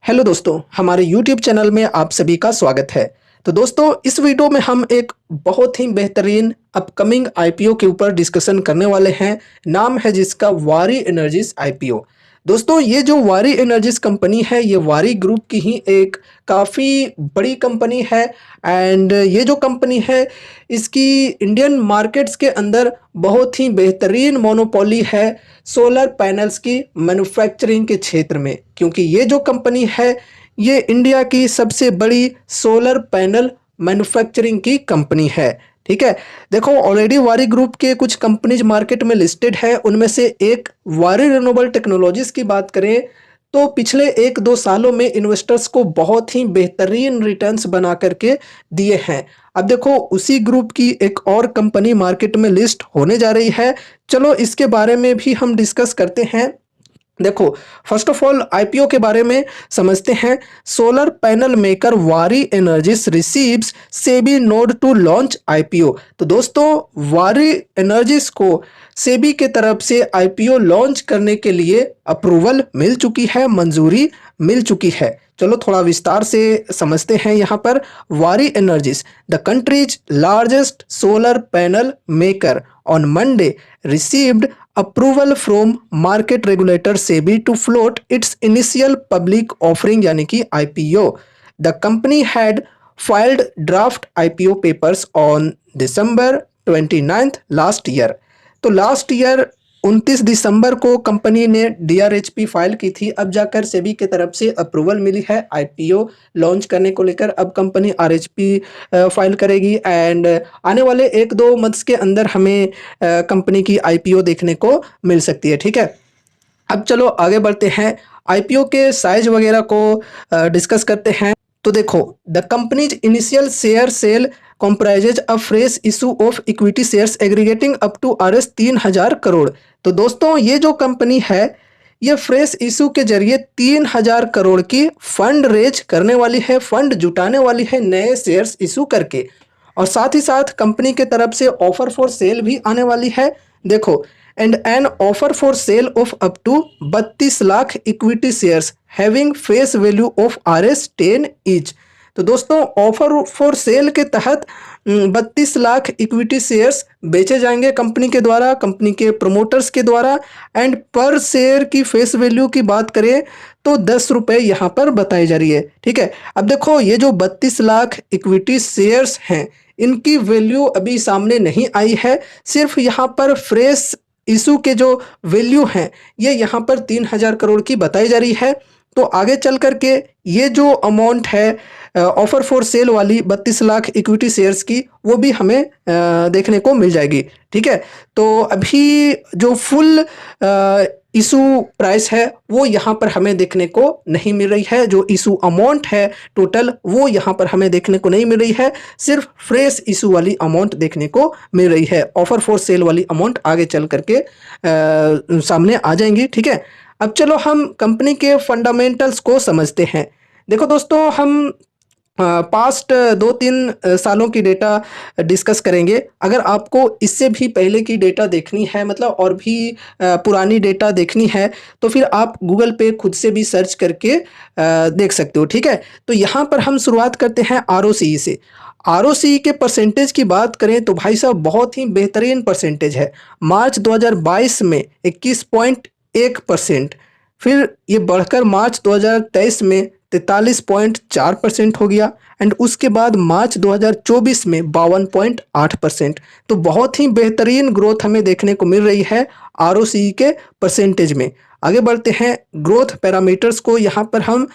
Hello दोस्तों, हमारे YouTube channel में आप सभी का स्वागत है। तो दोस्तों, इस वीडियो में हम एक बहुत ही बेहतरीन अपकमिंग आईपीओ के ऊपर डिस्कशन करने वाले हैं। नाम है जिसका वारी एनर्जीज आईपीओ। दोस्तों, ये जो वारी एनर्जीज कंपनी है, ये वारी ग्रुप की ही एक काफ़ी बड़ी कंपनी है। एंड ये जो कंपनी है, इसकी इंडियन मार्केट्स के अंदर बहुत ही बेहतरीन मोनोपोली है सोलर पैनल्स की मैन्युफैक्चरिंग के क्षेत्र में, क्योंकि ये जो कंपनी है ये इंडिया की सबसे बड़ी सोलर पैनल मैन्युफैक्चरिंग की कंपनी है। ठीक है, देखो ऑलरेडी वारी ग्रुप के कुछ कंपनीज मार्केट में लिस्टेड है। उनमें से एक वारी रिन्यूएबल टेक्नोलॉजीज की बात करें तो पिछले 1-2 सालों में इन्वेस्टर्स को बहुत ही बेहतरीन रिटर्न्स बना करके दिए हैं। अब देखो उसी ग्रुप की एक और कंपनी मार्केट में लिस्ट होने जा रही है। चलो इसके बारे में भी हम डिस्कस करते हैं। देखो, फर्स्ट ऑफ ऑल आईपीओ के बारे में समझते हैं। Solar panel maker Waaree energies receives SEBI nod to launch IPO. तो दोस्तों, वारी एनर्जीज को सेबी के तरफ से आईपीओ लॉन्च करने के लिए अप्रूवल मिल चुकी है, मंजूरी मिल चुकी है। चलो थोड़ा विस्तार से समझते हैं। यहाँ पर वारी energies, the countries largest solar panel maker, on Monday received approval from market regulator SEBI to float its initial public offering यानी कि IPO. The company had filed draft IPO papers on December 29th last year. तो last year 29 दिसंबर को company ने DRHP file की थी। अब जाकर सेबी के तरफ से अप्रूवल मिली है आईपीओ लॉन्च करने को लेकर। अब कंपनी आरएचपी फाइल करेगी एंड आने वाले 1-2 मंथ्स के अंदर हमें कंपनी की आईपीओ देखने को मिल सकती है। ठीक है, अब चलो आगे बढ़ते हैं, आईपीओ के साइज वगैरह को डिस्कस करते हैं। तो देखो, the company's initial share sale comprises a fresh issue of equity shares aggregating up to Rs 3000 crore. तो दोस्तों, ये जो कंपनी है ये फ्रेश इशू के जरिए 3000 करोड़ की फंड रेज करने वाली है, फंड जुटाने वाली है नए शेयर्स इशू करके। और साथ ही साथ कंपनी के तरफ से ऑफर फॉर सेल भी आने वाली है। देखो, and an offer for sale of up to 32 lakh equity shares having face value of Rs 10 each. तो दोस्तों, ऑफर फॉर सेल के तहत 32 लाख इक्विटी शेयर्स बेचे जाएंगे कंपनी के द्वारा, कंपनी के प्रमोटर्स के द्वारा। एंड पर शेयर की फेस वैल्यू की बात करें तो 10 रुपये यहाँ पर बताई जा रही है। ठीक है, अब देखो ये जो 32 लाख इक्विटी शेयर्स हैं इनकी वैल्यू अभी सामने नहीं आई है। सिर्फ यहाँ पर फ्रेश इशू के जो वैल्यू हैं ये यहाँ पर 3000 करोड़ की बताई जा रही है। तो आगे चल करके ये जो अमाउंट है ऑफर फॉर सेल वाली 32 लाख इक्विटी शेयर्स की, वो भी हमें देखने को मिल जाएगी। ठीक है, तो अभी जो फुल इशू प्राइस है वो यहाँ पर हमें देखने को नहीं मिल रही है। जो इशू अमाउंट है टोटल वो यहाँ पर हमें देखने को नहीं मिल रही है। सिर्फ फ्रेश इशू वाली अमाउंट देखने को मिल रही है। ऑफर फॉर सेल वाली अमाउंट आगे चल करके सामने आ जाएंगी। ठीक है, अब चलो हम कंपनी के फंडामेंटल्स को समझते हैं। देखो दोस्तों, हम पास्ट 2-3 सालों की डेटा डिस्कस करेंगे। अगर आपको इससे भी पहले की डेटा देखनी है, मतलब और भी पुरानी डेटा देखनी है, तो फिर आप गूगल पे खुद से भी सर्च करके देख सकते हो। ठीक है, तो यहाँ पर हम शुरुआत करते हैं आरओसीई से। आरओसीई के परसेंटेज की बात करें तो भाई साहब बहुत ही बेहतरीन परसेंटेज है। मार्च 2022 में 21.1%, फिर ये बढ़कर मार्च 2023 में 43.4% हो गया एंड उसके बाद मार्च 2024 में 52.8%। तो बहुत ही बेहतरीन ग्रोथ हमें देखने को मिल रही है आरओसीई के परसेंटेज में। आगे बढ़ते हैं, ग्रोथ पैरामीटर्स को यहाँ पर हम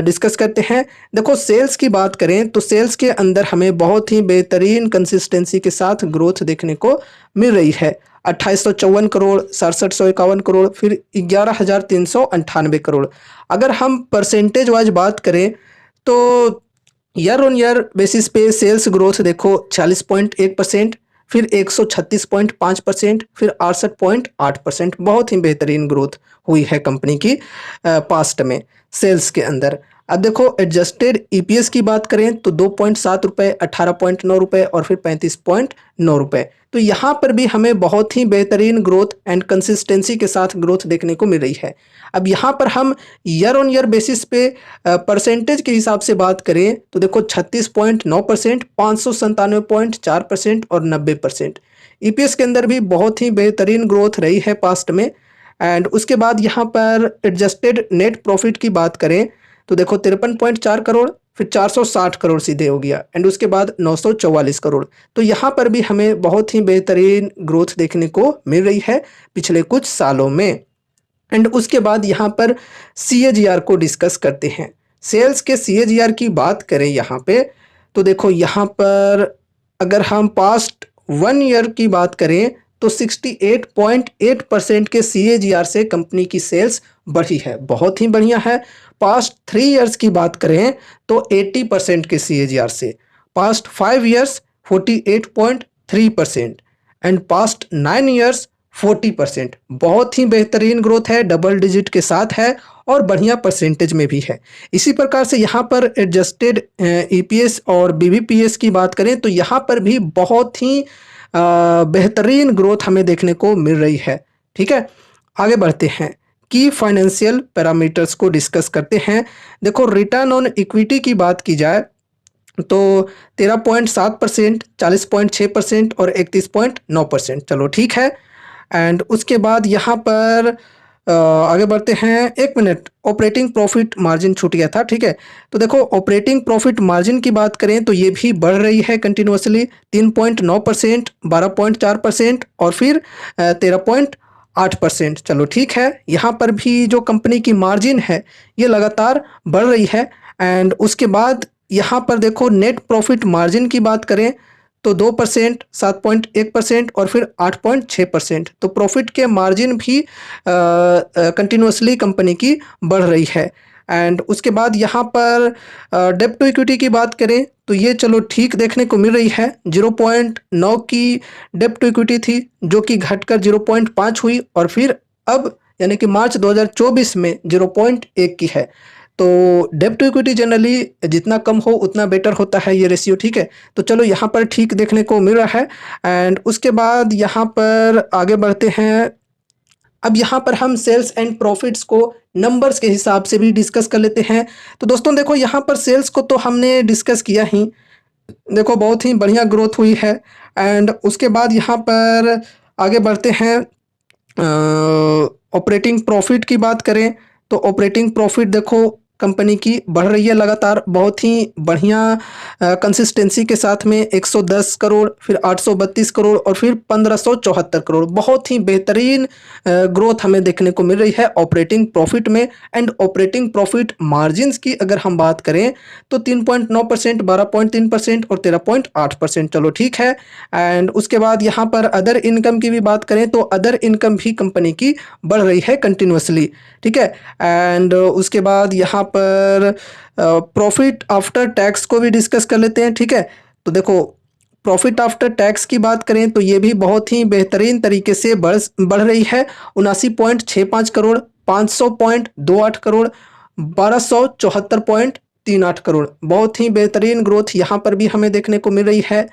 डिस्कस करते हैं। देखो, सेल्स की बात करें तो सेल्स के अंदर हमें बहुत ही बेहतरीन कंसिस्टेंसी के साथ ग्रोथ देखने को मिल रही है। 2854 करोड़, 6751 करोड़, फिर 11398 करोड़। अगर हम परसेंटेज वाइज बात करें तो ईयर ऑन ईयर बेसिस पे सेल्स ग्रोथ देखो 46.1%, फिर 136.5%, फिर 68.8%। बहुत ही बेहतरीन ग्रोथ हुई है कंपनी की पास्ट में सेल्स के अंदर। अब देखो एडजस्टेड ईपीएस की बात करें तो 2.7 रुपये, 18.9 रुपये और फिर 35.9 रुपये। तो यहाँ पर भी हमें बहुत ही बेहतरीन ग्रोथ एंड कंसिस्टेंसी के साथ ग्रोथ देखने को मिल रही है। अब यहाँ पर हम ईयर ऑन ईयर बेसिस पे परसेंटेज के हिसाब से बात करें तो देखो 36.9%, 597.4% और 90%। ईपीएस के अंदर भी बहुत ही बेहतरीन ग्रोथ रही है पास्ट में। एंड उसके बाद यहाँ पर एडजस्टेड नेट प्रॉफिट की बात करें तो देखो 53.4 करोड़, फिर 460 करोड़ सीधे हो गया एंड उसके बाद 944 करोड़। तो यहाँ पर भी हमें बहुत ही बेहतरीन ग्रोथ देखने को मिल रही है पिछले कुछ सालों में। एंड उसके बाद यहाँ पर CAGR को डिस्कस करते हैं। सेल्स के CAGR की बात करें यहाँ पे तो देखो यहाँ पर अगर हम पास्ट 1 ईयर की बात करें तो 68.8% के CAGR से कंपनी की सेल्स बढ़ी है, बहुत ही बढ़िया है। पास्ट 3 ईयर्स की बात करें तो 80% के CAGR से, past 5 years 48.3% and past 9 years 40%। बहुत ही बेहतरीन ग्रोथ है, डबल डिजिट के साथ है और बढ़िया परसेंटेज में भी है। इसी प्रकार से यहाँ पर एडजस्टेड EPS और BVPS की बात करें तो यहाँ पर भी बहुत ही बेहतरीन ग्रोथ हमें देखने को मिल रही है। ठीक है, आगे बढ़ते हैं, की फाइनेंशियल पैरामीटर्स को डिस्कस करते हैं। देखो रिटर्न ऑन इक्विटी की बात की जाए तो 13.7%, 40.6% और 31.9%। चलो ठीक है। एंड उसके बाद यहाँ पर आगे बढ़ते हैं। 1 मिनट, ऑपरेटिंग प्रॉफिट मार्जिन छूट गया था। ठीक है, तो देखो ऑपरेटिंग प्रॉफिट मार्जिन की बात करें तो ये भी बढ़ रही है कंटिन्यूसली, 3.9%, 12.4% और फिर 13.8%। चलो ठीक है, यहाँ पर भी जो कंपनी की मार्जिन है ये लगातार बढ़ रही है। एंड उसके बाद यहाँ पर देखो नेट प्रॉफिट मार्जिन की बात करें तो 2%, 7.1% और फिर 8.6%। तो प्रॉफिट के मार्जिन भी कंटिन्यूसली कंपनी की बढ़ रही है। एंड उसके बाद यहाँ पर डेब्ट टू इक्विटी की बात करें तो ये चलो ठीक देखने को मिल रही है। 0.9 की डेब्ट टू इक्विटी थी जो कि घटकर 0.5 हुई और फिर अब यानी कि मार्च 2024 में 0.1 की है। तो डेब्ट टू इक्विटी जनरली जितना कम हो उतना बेटर होता है ये रेशियो। ठीक है, तो चलो यहाँ पर ठीक देखने को मिल रहा है। एंड उसके बाद यहाँ पर आगे बढ़ते हैं। अब यहाँ पर हम सेल्स एंड प्रॉफिट्स को नंबर्स के हिसाब से भी डिस्कस कर लेते हैं। तो दोस्तों देखो यहाँ पर सेल्स को तो हमने डिस्कस किया ही, देखो बहुत ही बढ़िया ग्रोथ हुई है। एंड उसके बाद यहाँ पर आगे बढ़ते हैं। ऑपरेटिंग प्रॉफिट की बात करें तो ऑपरेटिंग प्रॉफिट देखो कंपनी की बढ़ रही है लगातार, बहुत ही बढ़िया कंसिस्टेंसी के साथ में 110 करोड़, फिर 832 करोड़ और फिर 1574 करोड़। बहुत ही बेहतरीन ग्रोथ हमें देखने को मिल रही है ऑपरेटिंग प्रॉफिट में। एंड ऑपरेटिंग प्रॉफिट मार्जिन्स की अगर हम बात करें तो 3.9%, 12.3% और 13.8%। चलो ठीक है। एंड उसके बाद यहाँ पर अदर इनकम की भी बात करें तो अदर इनकम भी कंपनी की बढ़ रही है कंटिन्यूसली। ठीक है, एंड उसके बाद यहाँ पर प्रॉफिट आफ्टर टैक्स को भी डिस्कस कर लेते हैं। ठीक है, तो देखो प्रॉफिट आफ्टर टैक्स की बात करें तो ये भी बहुत ही बेहतरीन तरीके से बढ़ रही है। 79.65 करोड़, 500.28 करोड़, 1274.38 करोड़। बहुत ही बेहतरीन ग्रोथ यहाँ पर भी हमें देखने को मिल रही है।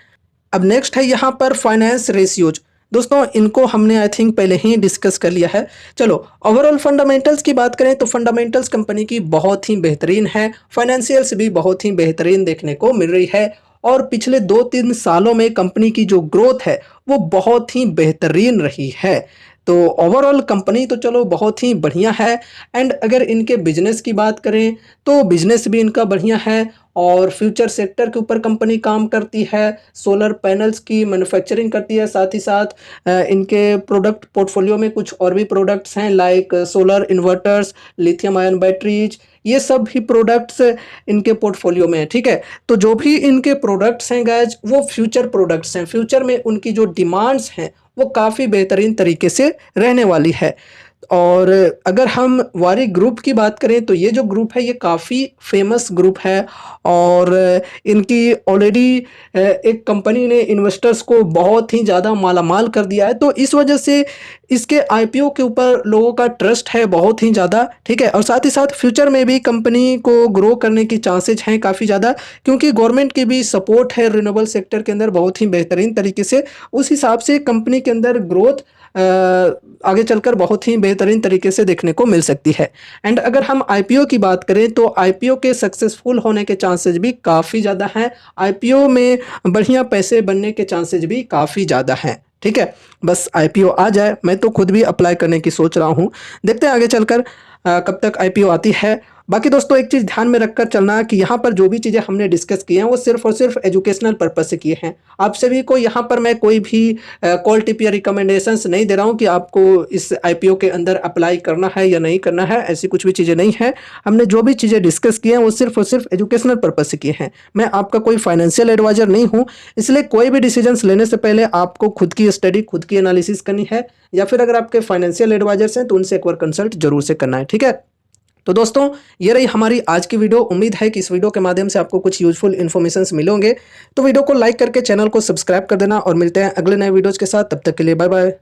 अब नेक्स्ट है यहाँ पर फाइनेंस रेशियोज। दोस्तों इनको हमने आई थिंक पहले ही डिस्कस कर लिया है। चलो ओवरऑल फंडामेंटल्स की बात करें तो फंडामेंटल्स कंपनी की बहुत ही बेहतरीन है, फाइनेंशियल्स भी बहुत ही बेहतरीन देखने को मिल रही है और पिछले 2-3 सालों में कंपनी की जो ग्रोथ है वो बहुत ही बेहतरीन रही है। तो ओवरऑल कंपनी तो चलो बहुत ही बढ़िया है। एंड अगर इनके बिजनेस की बात करें तो बिजनेस भी इनका बढ़िया है और फ्यूचर सेक्टर के ऊपर कंपनी काम करती है, सोलर पैनल्स की मैन्युफैक्चरिंग करती है। साथ ही साथ इनके प्रोडक्ट पोर्टफोलियो में कुछ और भी प्रोडक्ट्स हैं like solar inverters, lithium ion batteries, ये सब भी प्रोडक्ट्स इनके पोर्टफोलियो में है। ठीक है, तो जो भी इनके प्रोडक्ट्स हैं गाइज वो फ्यूचर प्रोडक्ट्स हैं, फ्यूचर में उनकी जो डिमांड्स हैं वो काफ़ी बेहतरीन तरीके से रहने वाली है। और अगर हम वारी ग्रुप की बात करें तो ये जो ग्रुप है ये काफ़ी फेमस ग्रुप है और इनकी ऑलरेडी एक कंपनी ने इन्वेस्टर्स को बहुत ही ज़्यादा मालामाल कर दिया है, तो इस वजह से इसके आईपीओ के ऊपर लोगों का ट्रस्ट है बहुत ही ज़्यादा, ठीक है। और साथ ही साथ फ्यूचर में भी कंपनी को ग्रो करने की चांसेज हैं काफ़ी ज़्यादा, क्योंकि गवर्नमेंट की भी सपोर्ट है रिन्यूएबल सेक्टर के अंदर बहुत ही बेहतरीन तरीके से। उस हिसाब से कंपनी के अंदर ग्रोथ आगे चलकर बहुत ही बेहतरीन तरीके से देखने को मिल सकती है। एंड अगर हम आईपीओ की बात करें तो आईपीओ के सक्सेसफुल होने के चांसेस भी काफ़ी ज़्यादा हैं। आईपीओ में बढ़िया पैसे बनने के चांसेस भी काफ़ी ज़्यादा हैं, ठीक है। बस आईपीओ आ जाए, मैं तो खुद भी अप्लाई करने की सोच रहा हूँ। देखते हैं आगे चलकर कब तक आईपीओ आती है। बाकी दोस्तों एक चीज़ ध्यान में रखकर चलना कि यहाँ पर जो भी चीज़ें हमने डिस्कस की हैं वो सिर्फ और सिर्फ एजुकेशनल पर्पस से किए हैं। आप सभी को यहाँ पर मैं कोई भी कॉल टिप या रिकमेंडेशंस नहीं दे रहा हूँ कि आपको इस आईपीओ के अंदर अप्लाई करना है या नहीं करना है, ऐसी कुछ भी चीज़ें नहीं है। हमने जो भी चीज़ें डिस्कस की हैं वो सिर्फ और सिर्फ एजुकेशनल पर्पस से किए हैं। मैं आपका कोई फाइनेंशियल एडवाइजर नहीं हूँ, इसलिए कोई भी डिसीजंस लेने से पहले आपको खुद की स्टडी, खुद की एनालिसिस करनी है, या फिर अगर आपके फाइनेंशियल एडवाइजर्स हैं तो उनसे एक बार कंसल्ट जरूर से करना है, ठीक है। तो दोस्तों ये रही हमारी आज की वीडियो। उम्मीद है कि इस वीडियो के माध्यम से आपको कुछ यूजफुल इन्फॉर्मेशंस मिलेंगे। तो वीडियो को लाइक करके चैनल को सब्सक्राइब कर देना और मिलते हैं अगले नए वीडियोज़ के साथ। तब तक के लिए बाय बाय।